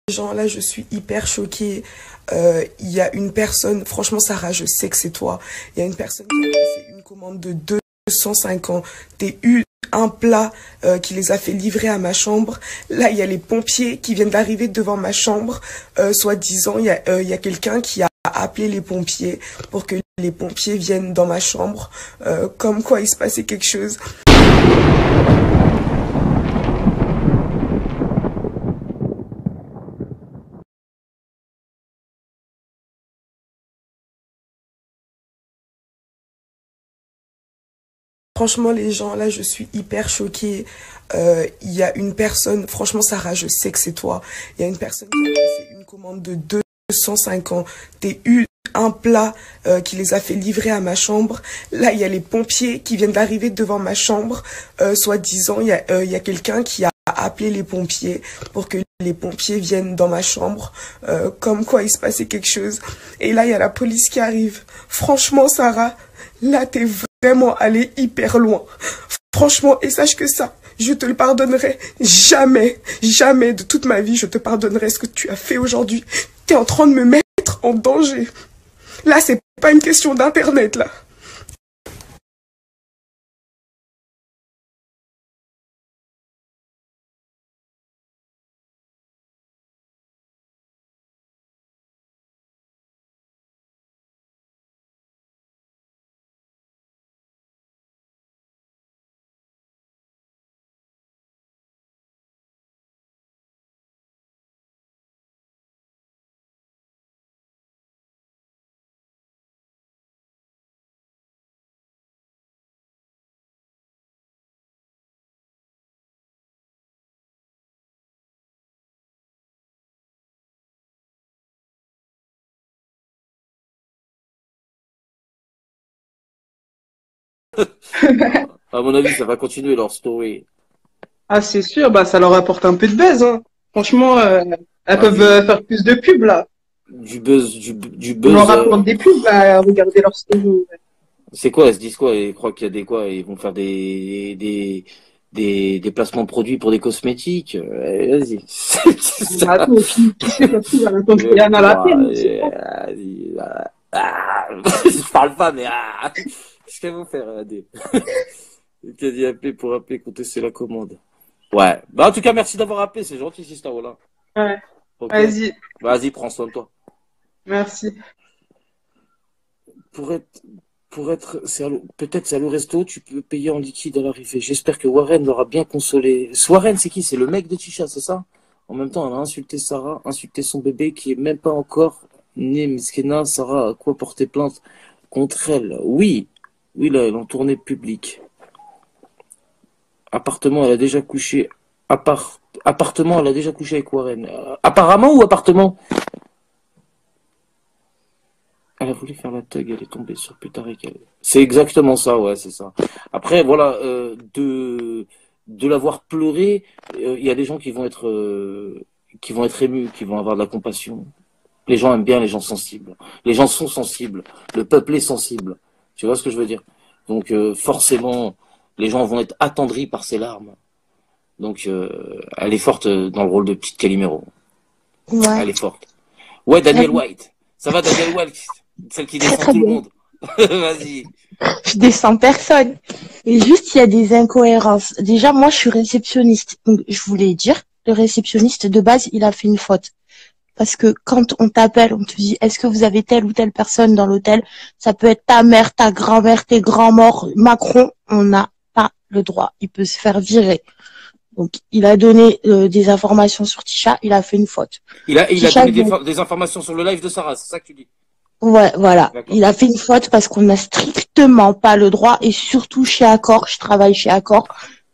Gens, là, je suis hyper choquée. Il y a une personne, franchement, Sarah, je sais que c'est toi. Il y a une personne qui a fait une commande de 250 un plat qui les a fait livrer à ma chambre. Là, il y a les pompiers qui viennent d'arriver devant ma chambre. Soi-disant, il y a quelqu'un qui a appelé les pompiers pour que les pompiers viennent dans ma chambre. Comme quoi, il se passait quelque chose. Franchement, les gens, là, je suis hyper choquée. Il y a une personne, franchement, Sarah, je sais que c'est toi. Il y a une personne qui a fait une commande de 250 un plat qui les a fait livrer à ma chambre. Là, il y a les pompiers qui viennent d'arriver devant ma chambre. Soi-disant, il y a quelqu'un qui a appelé les pompiers pour que les pompiers viennent dans ma chambre. Comme quoi, il se passait quelque chose. Et là, il y a la police qui arrive. Franchement, Sarah, là, t'es vraiment allée hyper loin. Franchement, et sache que ça, je te le pardonnerai jamais, jamais de toute ma vie, je te pardonnerai ce que tu as fait aujourd'hui. T'es en train de me mettre en danger. Là, c'est pas une question d'internet, là. À mon avis, ça va continuer leur story. Ah, c'est sûr, bah, ça leur apporte un peu de buzz, hein. Franchement, elles peuvent Vas-y. faire plus de pubs, là. Du On leur buzz. apporte des pubs à regarder leur story. C'est quoi? Elles se disent quoi? Ils croient qu'il y a des quoi? Ils vont faire des placements de produits pour des cosmétiques. Vas-y. Bah, attends, qui sait, ça se trouve, elle raconte rien à la peine, on sait pas. Vas-y, je parle pas, mais qu'est-ce qu'elles vont faire, Adé? Qui a dit appeler pour appeler, contester la commande. Ouais. Bah, en tout cas, merci d'avoir appelé. C'est gentil, Sista Ola. Ouais, Ok? vas-y, Vas-y, prends soin de toi. merci. Pour être, peut-être c'est à resto, tu peux payer en liquide à l'arrivée. J'espère que Warren l'aura bien consolé. Warren, c'est qui? C'est le mec de Tisha, c'est ça? En même temps, elle a insulté Sarah, insulté son bébé qui est même pas encore né. Miskena, Sarah, à quoi porter plainte contre elle? Oui, oui, là, elle est en tournée publique. Appartement, elle a déjà couché. Appartement, elle a déjà couché avec Warren. Apparemment ou appartement? Elle a voulu faire la thug, elle est tombée sur plus tard et qu'elle. C'est exactement ça, ouais, c'est ça. Après, voilà, de l'avoir pleuré, il y a des gens qui vont être émus, qui vont avoir de la compassion. Les gens aiment bien les gens sensibles. Les gens sont sensibles. Le peuple est sensible. Tu vois ce que je veux dire? Donc, forcément, les gens vont être attendris par ses larmes. Donc, elle est forte dans le rôle de petite Calimero. Ouais, Elle est forte. Ouais, très Daniel bien. White. Ça va, Daniel White? Celle qui Très descend très tout le bien. monde. Vas-y. Je descends personne. Et juste, il y a des incohérences. Déjà, moi, je suis réceptionniste. Donc, je voulais dire, le réceptionniste, de base, il a fait une faute. Parce que quand on t'appelle, on te dit, est-ce que vous avez telle ou telle personne dans l'hôtel? Ça peut être ta mère, ta grand-mère, tes grands-morts, Macron. On n'a pas le droit. Il peut se faire virer. Donc, il a donné des informations sur Tisha. Il a fait une faute. Il a Tisha, donné des informations sur le live de Sarah, c'est ça que tu dis? ouais, voilà. D'accord. Il a fait une faute parce qu'on n'a strictement pas le droit, et surtout chez Accor, je travaille chez Accor,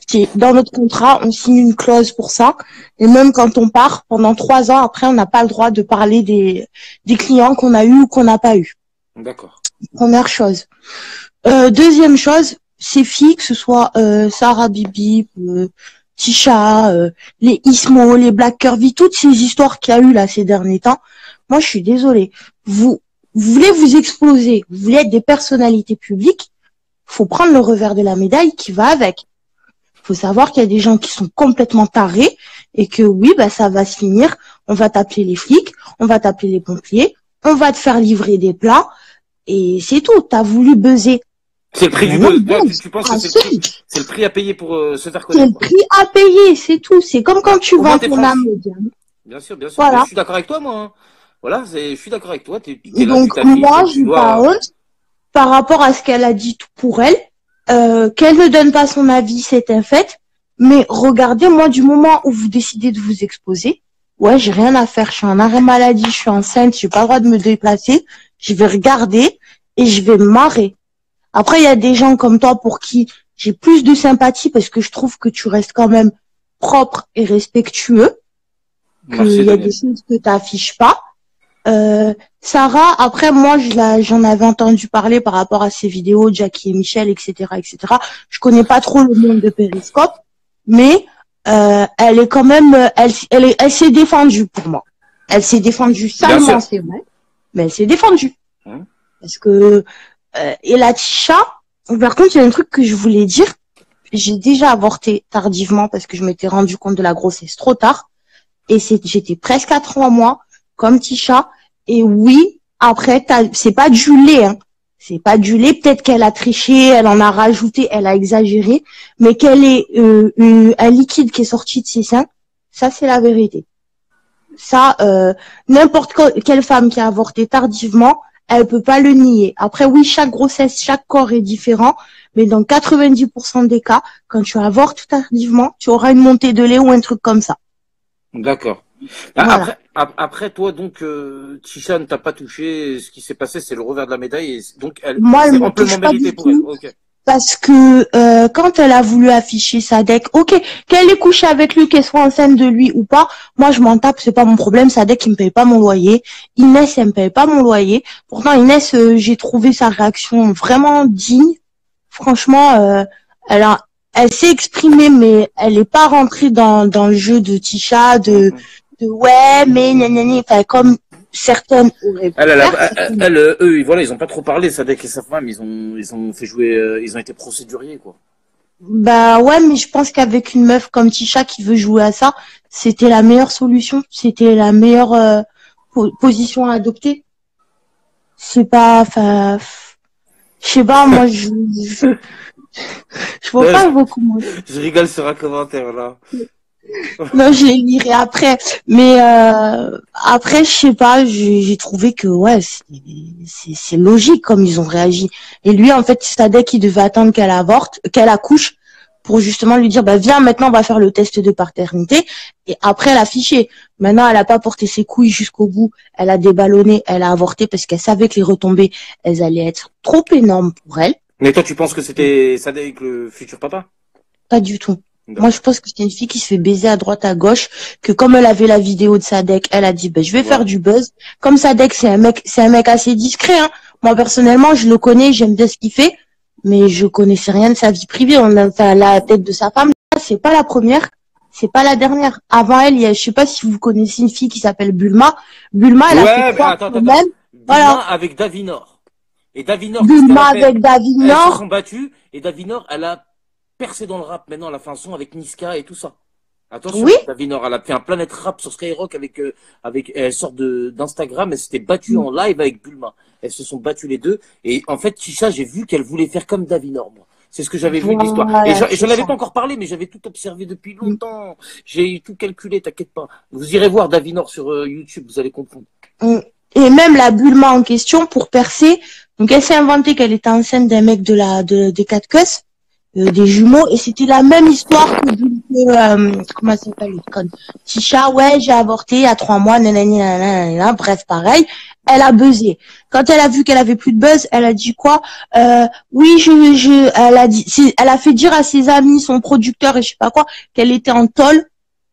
qui dans notre contrat, on signe une clause pour ça. Et même quand on part, pendant 3 ans, après, on n'a pas le droit de parler des clients qu'on a eu ou qu'on n'a pas eu. D'accord. Première chose. Deuxième chose, ces filles, que ce soit Sarah Bibi, Tisha, les Ismo, les Black Curvy, toutes ces histoires qu'il y a eu là ces derniers temps, moi je suis désolée. Vous voulez vous exposer, vous voulez être des personnalités publiques, faut prendre le revers de la médaille qui va avec. Faut savoir qu'il y a des gens qui sont complètement tarés et que oui, bah, ça va se finir. On va t'appeler les flics, on va t'appeler les pompiers, on va te faire livrer des plats et c'est tout. T'as voulu buzzer. C'est le prix du Maintenant, buzz. buzz. Tu penses Ah, que c'est le prix à payer pour se faire c'est le connaître, quoi. prix à payer, c'est tout. C'est comme quand tu Au moins, vends t'es ton franche. âme au diable. Bien sûr, bien sûr. Mais Voilà. je suis d'accord avec toi, moi. Hein. Voilà, je suis d'accord avec toi. T'es Et là, tu donc, t'affiches, moi, tu j'ai pas dois. honte par rapport à ce qu'elle a dit pour elle. Qu'elle ne donne pas son avis, c'est un fait. Mais regardez, moi, du moment où vous décidez de vous exposer, ouais, j'ai rien à faire. Je suis en arrêt maladie, je suis enceinte, j'ai pas le droit de me déplacer. Je vais regarder et je vais me marrer. Après, il y a des gens comme toi pour qui j'ai plus de sympathie parce que je trouve que tu restes quand même propre et respectueux, Merci, qu'il y a Daniel. des choses que tu n'affiches pas. Sarah, après moi j'en avais entendu parler par rapport à ces vidéos, Jackie et Michel, etc., etc. Je connais pas trop le monde de Periscope, mais elle est quand même, elle s'est défendue pour moi. Elle s'est défendue Bien salement, sûr. c'est vrai, mais elle s'est défendue Hein. parce que et la Tisha, par contre, il y a un truc que je voulais dire. J'ai déjà avorté tardivement parce que je m'étais rendu compte de la grossesse trop tard. Et j'étais presque à 3 mois, comme Tisha. Et oui, après, c'est pas du lait, hein. C'est pas du lait. Peut-être qu'elle a triché, elle en a rajouté, elle a exagéré. Mais qu'elle est un liquide qui est sorti de ses seins, ça, c'est la vérité. Ça, n'importe quelle femme qui a avorté tardivement, elle peut pas le nier. Après, oui, chaque grossesse, chaque corps est différent. Mais dans 90% des cas, quand tu avortes tardivement, tu auras une montée de lait ou un truc comme ça. D'accord. Voilà. Après, toi, donc, Tisha ne t'a pas touché. Ce qui s'est passé, c'est le revers de la médaille. Et donc, Moi, elle c'est me amplement touche pas mérité du pour elle. tout Ok. parce que quand elle a voulu afficher Sadek, ok, qu'elle ait couché avec lui, qu'elle soit enceinte de lui ou pas, moi je m'en tape, c'est pas mon problème. Sadek il me paye pas mon loyer, Inès elle me paye pas mon loyer. Pourtant Inès, j'ai trouvé sa réaction vraiment digne. Franchement, elle s'est exprimée, mais elle est pas rentrée dans le jeu de Tisha, de ouais, mais gna, enfin comme certaines auraient pu faire. Eux, voilà, ils ont pas trop parlé, Sadek et sa femme, ils ont fait jouer, ils ont été procéduriers, quoi. Bah ouais, mais je pense qu'avec une meuf comme Tisha qui veut jouer à ça, c'était la meilleure solution, c'était la meilleure position à adopter. C'est pas, enfin, je sais pas, moi je vois pas beaucoup moi. Je rigole sur un commentaire, là. Non, je les lirai après. Mais après, je sais pas, j'ai trouvé que ouais, c'est logique comme ils ont réagi. Et lui, en fait, Sadek, il devait attendre qu'elle avorte, qu'elle accouche, pour justement lui dire, bah viens, maintenant on va faire le test de paternité. Et après, elle a fiché. Maintenant, elle a pas porté ses couilles jusqu'au bout. Elle a déballonné, elle a avorté parce qu'elle savait que les retombées, elles allaient être trop énormes pour elle. Mais toi, tu penses que c'était Sadek, le futur papa? Pas du tout. Moi, je pense que c'est une fille qui se fait baiser à droite, à gauche, que comme elle avait la vidéo de Sadek, elle a dit, ben, je vais faire du buzz. Comme Sadek, c'est un mec assez discret, hein. Moi, personnellement, je le connais, j'aime bien ce qu'il fait, mais je connaissais rien de sa vie privée. On a, enfin, la tête de sa femme, c'est pas la première, c'est pas la dernière. Avant elle, il y a, je sais pas si vous connaissez une fille qui s'appelle Bulma. Bulma, elle a fait croire attends. même, Bulma voilà. avec Davinor. Et Davinor, Bulma avec elles Davinor. se sont battues, et Davinor, elle a percé dans le rap maintenant, elle a fait un son avec Niska et tout ça. Attention, Oui. Davinor, elle a fait un Planète Rap sur Skyrock elle sort d'Instagram, elle s'était battue en live avec Bulma. Elles se sont battues les deux, et en fait, Tisha, j'ai vu qu'elle voulait faire comme Davinor, moi. C'est ce que j'avais vu de l'histoire. Et j'en avais pas encore parlé, mais j'avais tout observé depuis longtemps. J'ai tout calculé, t'inquiète pas. Vous irez voir Davinor sur YouTube, vous allez comprendre. Et même la Bulma en question, pour percer, donc elle s'est inventée qu'elle était enceinte d'un mec des 4 queues, des jumeaux, et c'était la même histoire comment ça s'appelle le con Tisha, ouais, j'ai avorté à 3 mois, nanani, nanana, bref, pareil. Elle a buzzé. Quand elle a vu qu'elle avait plus de buzz, elle a dit quoi? Oui, elle a fait dire à ses amis, son producteur et je sais pas quoi, qu'elle était en tôle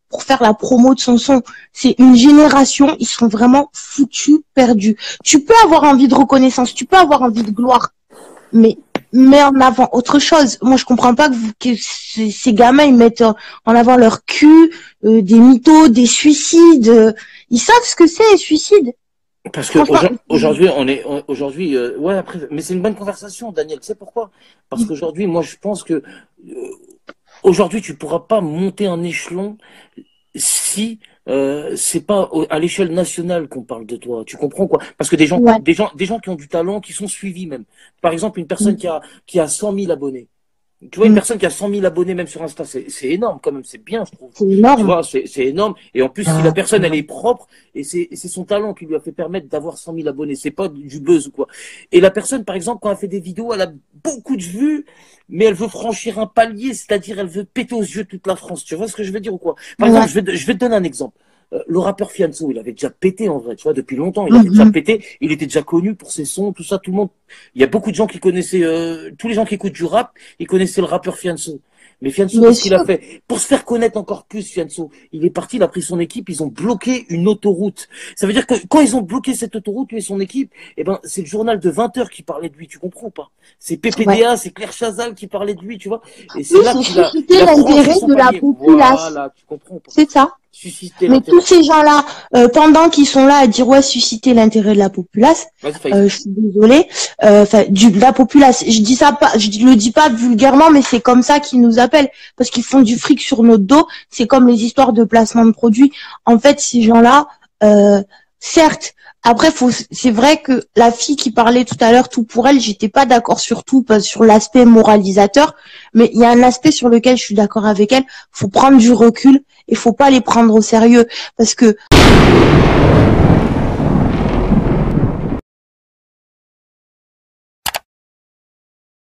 pour faire la promo de son son. C'est une génération, ils sont vraiment foutus, perdus. Tu peux avoir envie de reconnaissance, tu peux avoir envie de gloire, mais mets en avant autre chose. Moi, je comprends pas que ces gamins, ils mettent en avant leur cul, des mythos, des suicides. Ils savent ce que c'est, les suicides. Parce que aujourd'hui, ouais, après, mais c'est une bonne conversation, Daniel. Tu sais pourquoi? Parce qu'aujourd'hui, moi, je pense que Aujourd'hui, tu pourras pas monter un échelon si c'est pas à l'échelle nationale qu'on parle de toi. Tu comprends quoi? Parce que Ouais. des gens qui ont du talent, qui sont suivis même. Par exemple, une Mm. personne qui a 100 000 abonnés. Tu vois, une Mm. personne qui a 100 000 abonnés même sur Insta, c'est énorme quand même, c'est bien, je trouve. C'est Tu énorme. vois, c'est énorme. Et en plus, si la personne, elle est propre, et c'est son talent qui lui a fait permettre d'avoir 100 000 abonnés, c'est pas du buzz ou quoi. Et la personne, par exemple, quand elle fait des vidéos, elle a beaucoup de vues, mais elle veut franchir un palier, c'est-à-dire elle veut péter aux yeux toute la France. Tu vois ce que je veux dire ou quoi? Par exemple, Ouais. je vais te donner un exemple. Le rappeur Fianso, il avait déjà pété en vrai, tu vois, depuis longtemps, il avait déjà Mhm. pété, il était déjà connu pour ses sons, tout ça, tout le monde. Il y a beaucoup de gens qui connaissaient, tous les gens qui écoutent du rap, ils connaissaient le rappeur Fianso. Mais Fianso, Bien qu'est-ce qu'il a sûr. fait? Pour se faire connaître encore plus, Fianso, il est parti, il a pris son équipe, ils ont bloqué une autoroute. Ça veut dire que quand ils ont bloqué cette autoroute, lui et son équipe, eh ben, c'est le journal de 20 heures qui parlait de lui, tu comprends ou pas? C'est Ouais. PPDA, c'est Claire Chazal qui parlait de lui, tu vois? Et c'est Oui, là c'est qu'il a, susciter il a franchi l'intérêt son de la palier. populace. Voilà, tu comprends ou pas? C'est ça. Susciter Mais tous l'intérêt. ces gens-là, pendant qu'ils sont là à dire ouais, susciter l'intérêt de la populace, Vas-y, Faïs. je suis désolée, enfin de la populace. Je dis ça pas, le dis pas vulgairement, mais c'est comme ça qu'ils nous appellent parce qu'ils font du fric sur notre dos. C'est comme les histoires de placement de produits. En fait, ces gens-là, certes. Après, c'est vrai que la fille qui parlait tout à l'heure, tout pour elle, j'étais pas d'accord sur tout, pas sur l'aspect moralisateur, mais il y a un aspect sur lequel je suis d'accord avec elle. Faut prendre du recul et faut pas les prendre au sérieux parce que